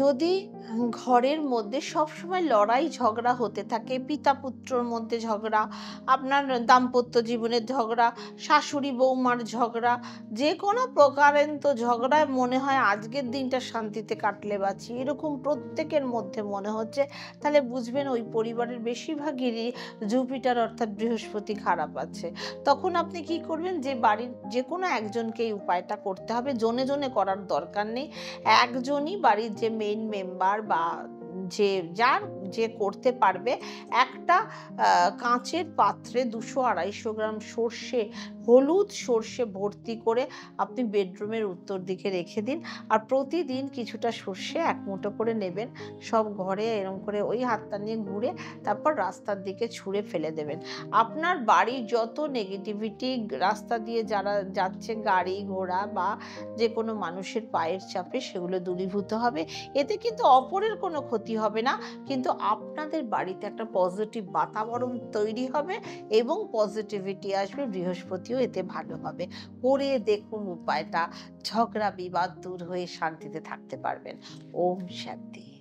যদি ঘরের মধ্যে সবসময় লড়াই ঝগড়া হতে থাকে, পিতা পুত্রর মধ্যে ঝগড়া, আপনার দাম্পত্য জীবনের ঝগড়া, শাশুড়ি বৌমার ঝগড়া, যে কোনো প্রকারান্ত ঝগড়ায় মনে হয় আজকের দিনটা শান্তিতে কাটলে বাঁচি, এরকম প্রত্যেকের মধ্যে মনে হচ্ছে, তাহলে বুঝবেন ওই পরিবারের বেশিরভাগেরই জুপিটার অর্থাৎ বৃহস্পতি খারাপ আছে। তখন আপনি কি করবেন, যে বাড়ির যে কোনো একজনকে এই উপায়টা করতে হবে, জনে জনে করার দরকার নেই। একজনই বাড়ির যে মেইন মেম্বার বা যে যার যে করতে পারবে, একটা কাঁচের পাত্রে ২০০-২৫০ গ্রাম সর্ষে, হলুদ সর্ষে ভর্তি করে আপনি বেডরুমের উত্তর দিকে রেখে দিন। আর প্রতিদিন কিছুটা সর্ষে ১ মুঠো করে নেবেন। সব ঘরে এরম করে ওই হাতটা নিয়ে ঘুরে তারপর রাস্তার দিকে ছুঁড়ে ফেলে দেবেন। আপনার বাড়ির যত নেগেটিভিটি, রাস্তা দিয়ে যারা যাচ্ছে গাড়ি ঘোড়া বা যেকোনো মানুষের পায়ের চাপে, সেগুলো দূরীভূত হবে। এতে কিন্তু অপরের কোনো ক্ষতি হবে না। কিন্তু আপনাদের বাড়িতে একটা পজিটিভ বাতাবরণ তৈরি হবে এবং পজিটিভিটি আসবে। বৃহস্পতিও এতে ভালো হবে। করে দেখুন উপায়টা। ঝগড়া বিবাদ দূর হয়ে শান্তিতে থাকতে পারবেন। ওম শান্তি।